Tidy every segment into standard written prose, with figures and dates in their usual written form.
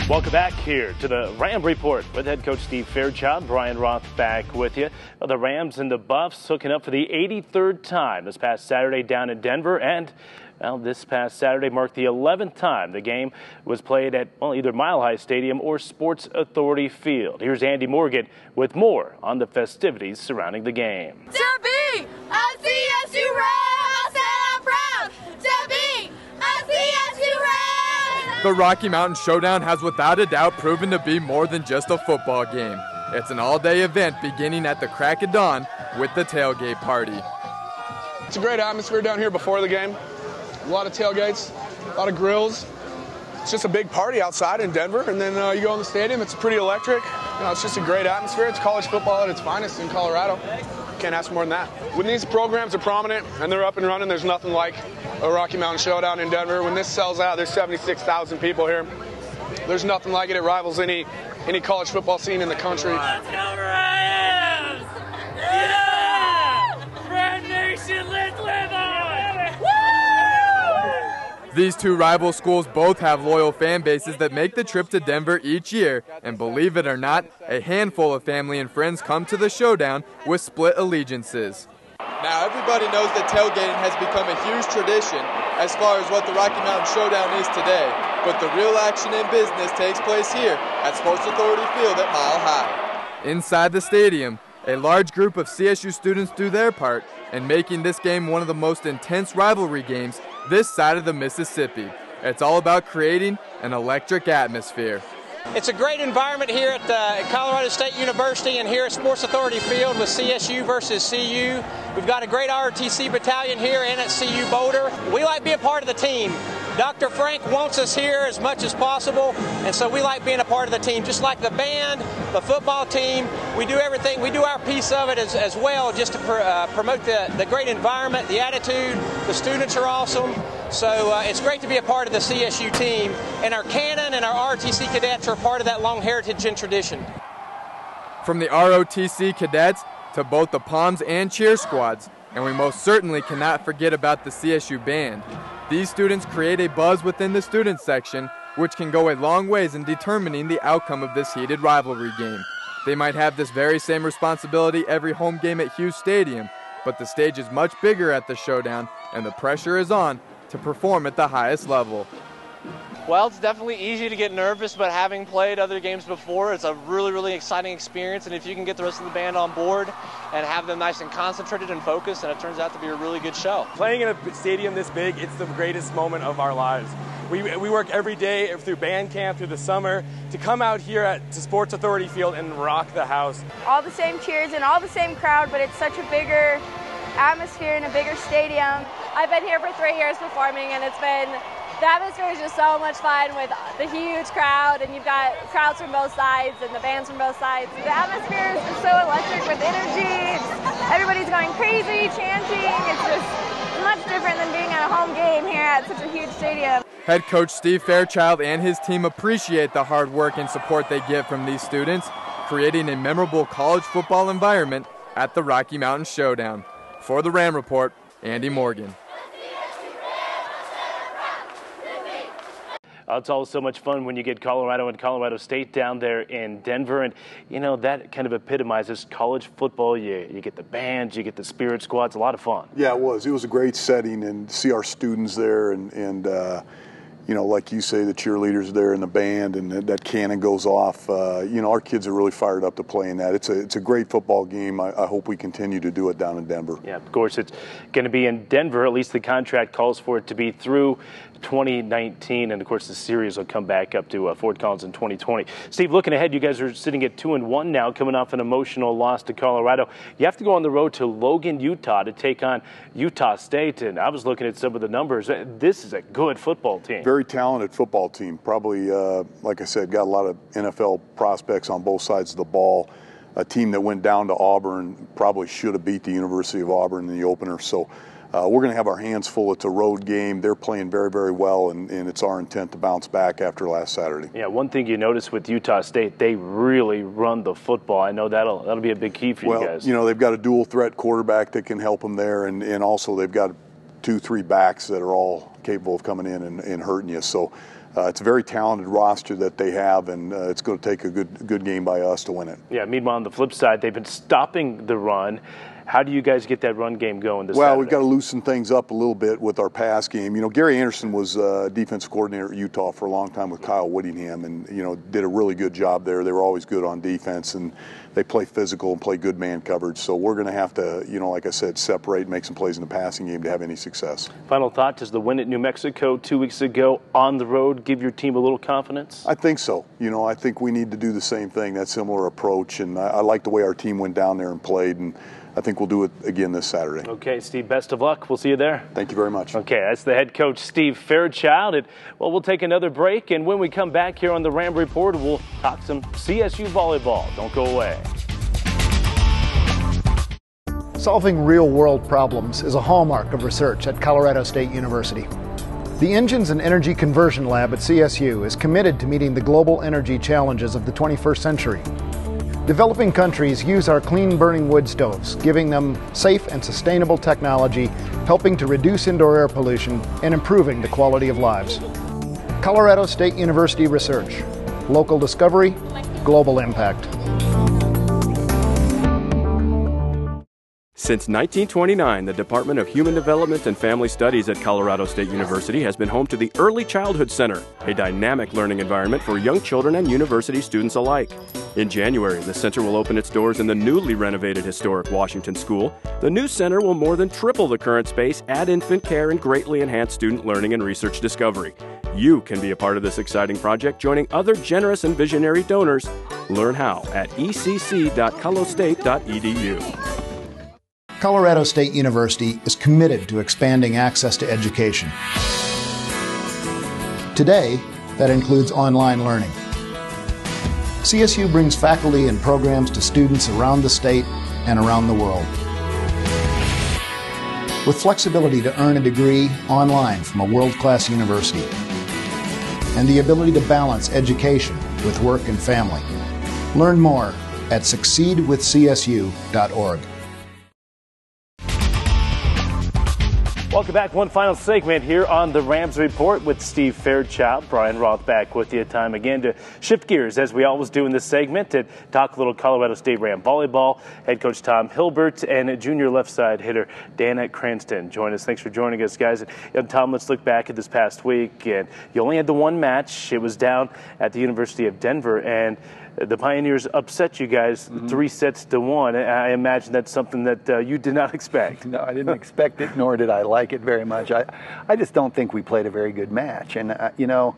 Welcome back here to the Ram Report with head coach Steve Fairchild. Brian Roth back with you. Well, the Rams and the Buffs hooking up for the 83rd time this past Saturday down in Denver, and well, this past Saturday marked the 11th time the game was played at either Mile High Stadium or Sports Authority Field. Here's Andy Morgan with more on the festivities surrounding the game. To be a CSU Ram, I'm proud to be a CSU Ram. The Rocky Mountain Showdown has without a doubt proven to be more than just a football game. It's an all-day event beginning at the crack of dawn with the tailgate party. It's a great atmosphere down here before the game. A lot of tailgates, a lot of grills. It's just a big party outside in Denver, and then you go in the stadium. It's pretty electric. It's just a great atmosphere. It's college football at its finest in Colorado. Can't ask more than that. When these programs are prominent and they're up and running, there's nothing like a Rocky Mountain Showdown in Denver. When this sells out, there's 76,000 people here. There's nothing like it. It rivals any college football scene in the country. Let's go Rams! Yeah! Ram Nation, let's live on! These two rival schools both have loyal fan bases that make the trip to Denver each year, and believe it or not, a handful of family and friends come to the showdown with split allegiances. Now everybody knows that tailgating has become a huge tradition as far as what the Rocky Mountain Showdown is today, but the real action in business takes place here at Sports Authority Field at Mile High. Inside the stadium, a large group of CSU students do their part in making this game one of the most intense rivalry games this side of the Mississippi. It's all about creating an electric atmosphere. It's a great environment here at Colorado State University and here at Sports Authority Field with CSU versus CU. We've got a great ROTC battalion here and at CU Boulder. We like being part of the team. Dr. Frank wants us here as much as possible, and so we like being a part of the team. Just like the band, the football team, we do everything. We do our piece of it as well just to promote the great environment, the attitude. The students are awesome. So it's great to be a part of the CSU team, and our cannon and our ROTC cadets are part of that long heritage and tradition. From the ROTC cadets to both the Palms and cheer squads, and we most certainly cannot forget about the CSU band. These students create a buzz within the student section, which can go a long ways in determining the outcome of this heated rivalry game. They might have this very same responsibility every home game at Hughes Stadium, but the stage is much bigger at the Showdown, and the pressure is on to perform at the highest level. Well, it's definitely easy to get nervous, but having played other games before, it's a really exciting experience, and if you can get the rest of the band on board and have them nice and concentrated and focused, and it turns out to be a really good show. Playing in a stadium this big, it's the greatest moment of our lives. We work every day through band camp, through the summer, to come out here to Sports Authority Field and rock the house. All the same cheers and all the same crowd, but it's such a bigger atmosphere in a bigger stadium. I've been here for 3 years performing, and the atmosphere is just so much fun with the huge crowd, and you've got crowds from both sides and the bands from both sides. The atmosphere is so electric with energy. Everybody's going crazy, chanting. It's just much different than being at a home game here at such a huge stadium. Head coach Steve Fairchild and his team appreciate the hard work and support they get from these students, creating a memorable college football environment at the Rocky Mountain Showdown. For the Ram Report, Andy Morgan. It's always so much fun when you get Colorado and Colorado State down there in Denver, and that kind of epitomizes college football. You get the bands, you get the spirit squads, a lot of fun. Yeah, it was a great setting, and see our students there, and like you say, the cheerleaders there and the band, and that cannon goes off. Our kids are really fired up to play in that. It's a great football game. I hope we continue to do it down in Denver. Yeah, of course it's going to be in Denver. At least the contract calls for it to be through 2019, and of course the series will come back up to Fort Collins in 2020. Steve, looking ahead, you guys are sitting at 2-1 now, coming off an emotional loss to Colorado. You have to go on the road to Logan, Utah to take on Utah State, and I was looking at some of the numbers. This is a good football team. Very talented football team. Probably, like I said, got a lot of NFL prospects on both sides of the ball. A team that went down to Auburn probably should have beat the University of Auburn in the opener. So we're going to have our hands full. It's a road game. They're playing very well, and it's our intent to bounce back after last Saturday. Yeah, one thing you notice with Utah State, they really run the football. I know that'll be a big key for you guys. They've got a dual threat quarterback that can help them there, and also they've got 2-3 backs that are all capable of coming in and hurting you. So it's a very talented roster that they have, and it's going to take a good game by us to win it. Yeah, meanwhile, on the flip side, they've been stopping the run. How do you guys get that run game going this Saturday? We've got to loosen things up a little bit with our pass game. You know, Gary Anderson was defensive coordinator at Utah for a long time with Kyle Whittingham, and, you know, did a really good job there. They were always good on defense, and they play physical and play good man coverage. So we're going to have to, you know, like I said, separate, make some plays in the passing game to have any success. Final thought, does the win at New Mexico 2 weeks ago on the road give your team a little confidence? I think so. You know, I think we need to do the same thing, that similar approach, and I like the way our team went down there and played, and I think we'll do it again this Saturday. Okay, Steve, best of luck. We'll see you there. Thank you very much. Okay, that's the head coach, Steve Fairchild. And, well, we'll take another break, and when we come back here on the Ram Report, we'll talk some CSU volleyball. Don't go away. Solving real-world problems is a hallmark of research at Colorado State University. The Engines and Energy Conversion Lab at CSU is committed to meeting the global energy challenges of the 21st century. Developing countries use our clean-burning wood stoves, giving them safe and sustainable technology, helping to reduce indoor air pollution and improving the quality of lives. Colorado State University Research. Local discovery, global impact. Since 1929, the Department of Human Development and Family Studies at Colorado State University has been home to the Early Childhood Center, a dynamic learning environment for young children and university students alike. In January, the center will open its doors in the newly renovated historic Washington School. The new center will more than triple the current space, add infant care, and greatly enhance student learning and research discovery. You can be a part of this exciting project, joining other generous and visionary donors. Learn how at ecc.colostate.edu. Colorado State University is committed to expanding access to education. Today, that includes online learning. CSU brings faculty and programs to students around the state and around the world. With flexibility to earn a degree online from a world-class university, and the ability to balance education with work and family. Learn more at succeedwithcsu.org. Welcome back. One final segment here on the Rams Report with Steve Fairchild. Brian Roth back with you. Time again to shift gears, as we always do in this segment, and talk a little Colorado State Ram volleyball. Head coach Tom Hilbert and junior left side hitter Dana Cranston join us. Thanks for joining us, guys. And Tom, let's look back at this past week. And you only had the one match. It was down at the University of Denver, and the Pioneers upset you guys 3-1. I imagine that's something that you did not expect. No, I didn't expect it, nor did I like it very much. I just don't think we played a very good match. And, you know,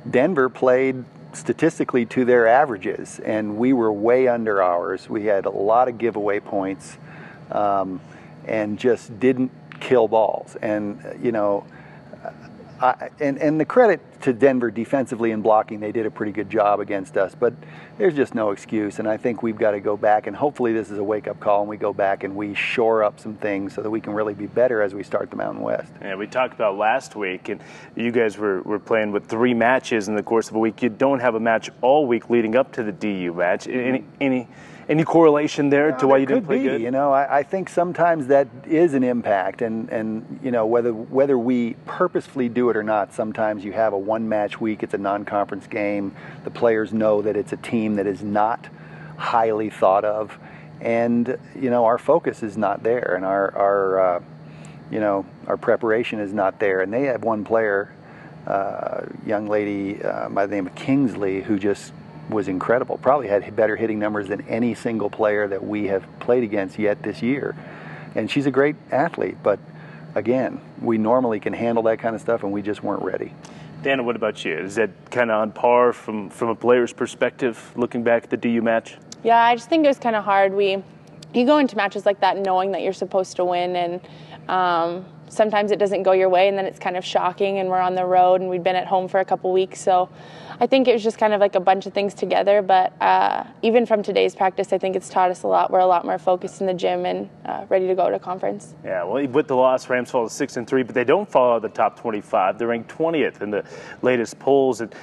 Denver played statistically to their averages, and we were way under ours. We had a lot of giveaway points and just didn't kill balls. And, you know, and the credit to Denver defensively and blocking, they did a pretty good job against us, but there's just no excuse, and I think we've got to go back, and hopefully this is a wake-up call, and we go back and we shore up some things so that we can really be better as we start the Mountain West. Yeah, we talked about last week, and you guys were playing with 3 matches in the course of a week. You don't have a match all week leading up to the DU match. Any correlation there to why you didn't play good? You know, I think sometimes that is an impact, and you know, whether we purposefully do it or not, sometimes you have a one-match week, it's a non-conference game, the players know that it's a team that is not highly thought of, and, you know, our focus is not there, and our preparation is not there, and they have one player, young lady by the name of Kingsley, who just was incredible. Probably had better hitting numbers than any single player that we have played against yet this year. And she's a great athlete, but again, we normally can handle that kind of stuff, and we just weren't ready. Dana, what about you? Is that kind of on par from a player's perspective, looking back at the DU match? Yeah, I just think it was kind of hard. You go into matches like that knowing that you're supposed to win, and sometimes it doesn't go your way, and then it's kind of shocking, and we're on the road, and we'd been at home for a couple weeks, so I think it was just kind of like a bunch of things together, but even from today's practice, I think it's taught us a lot. We're a lot more focused in the gym and ready to go to conference. Yeah, well, with the loss, Rams fall to 6-3, but they don't fall out of the top 25. They're ranked 20th in the latest polls. And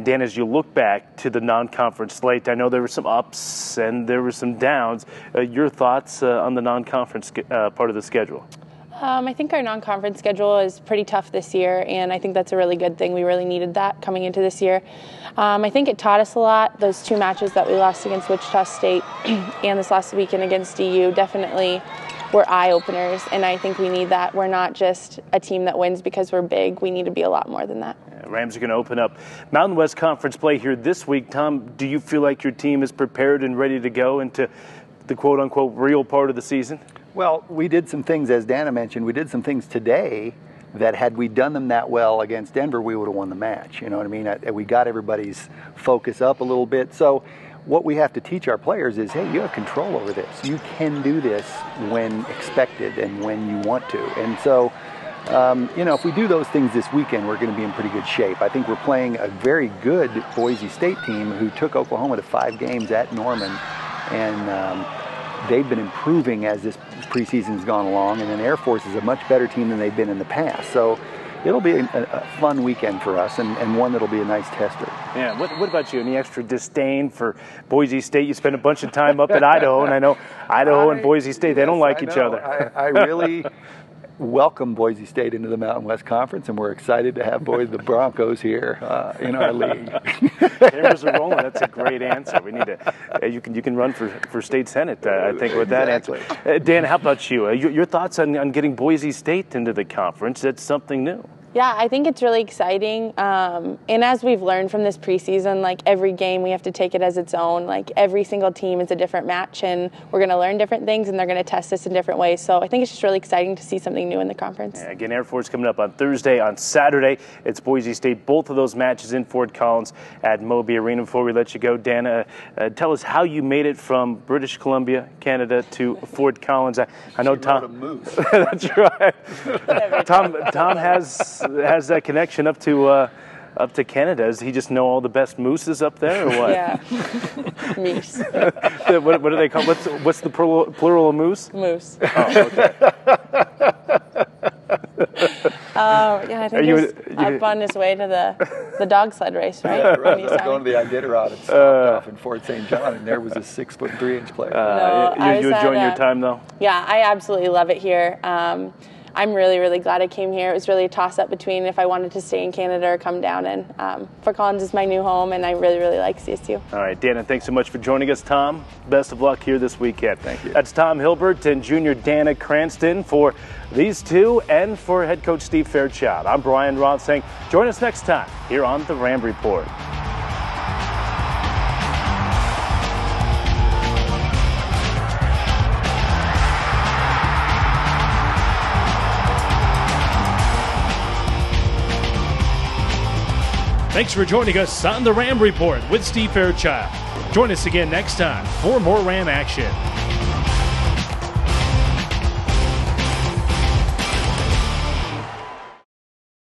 Dan, as you look back to the non-conference slate, I know there were some ups and there were some downs. Your thoughts on the non-conference part of the schedule? I think our non-conference schedule is pretty tough this year, and I think that's a really good thing. We really needed that coming into this year. I think it taught us a lot. Those 2 matches that we lost against Wichita State and this last weekend against DU definitely were eye-openers, and I think we need that. We're not just a team that wins because we're big. We need to be a lot more than that. Rams are going to open up Mountain West Conference play here this week. Tom, do you feel like your team is prepared and ready to go into the quote-unquote real part of the season? Well, we did some things, as Dana mentioned, we did some things today that had we done them that well against Denver, we would have won the match. You know what I mean? We got everybody's focus up a little bit. So what we have to teach our players is, hey, you have control over this. You can do this when expected and when you want to. And so, you know, if we do those things this weekend, we're going to be in pretty good shape. I think we're playing a very good Boise State team who took Oklahoma to 5 games at Norman. And they've been improving as this preseason's gone along, and then Air Force is a much better team than they've been in the past. So it'll be a fun weekend for us, and one that'll be a nice tester. Yeah. What about you? Any extra disdain for Boise State? You spent a bunch of time up at Idaho, and I know Idaho and Boise State, they don't like each other. I really welcome Boise State into the Mountain West Conference, and we're excited to have the Broncos here in our league. Cameras are rolling. That's a great answer. We need to. You can run for state senate. I think with that answer. Dan, how about you? Your thoughts on getting Boise State into the conference? That's something new. Yeah, I think it's really exciting. And as we've learned from this preseason, like every game we have to take it as its own. Like every single team is a different match, and we're going to learn different things, and they're going to test us in different ways. So I think it's just really exciting to see something new in the conference. Yeah, again, Air Force coming up on Thursday. On Saturday, it's Boise State. Both of those matches in Fort Collins at Moby Arena. Before we let you go, Dana, tell us how you made it from British Columbia, Canada, to Fort Collins. I know Tom. A moose. That's right. Tom has that connection up to Canada. Does he just know all the best mooses up there, or what? Yeah, moose. What do they call? What's the plural of moose? Moose. Oh, okay. Yeah, I think he was up on his way to the dog sled race, right? Yeah, right. I was going to the Iditarod and stopped off in Fort St. John, and there was a 6'3" player. You enjoying your time, though? Yeah, I absolutely love it here. I'm really, really glad I came here. It was really a toss-up between if I wanted to stay in Canada or come down. And Fort Collins is my new home, and I really, really like CSU. All right, Dana, thanks so much for joining us. Tom, best of luck here this weekend. Thank you. That's Tom Hilbert and junior Dana Cranston for these two and for head coach Steve Fairchild. I'm Brian Roth saying join us next time here on the Ram Report. Thanks for joining us on the Ram Report with Steve Fairchild. Join us again next time for more Ram action.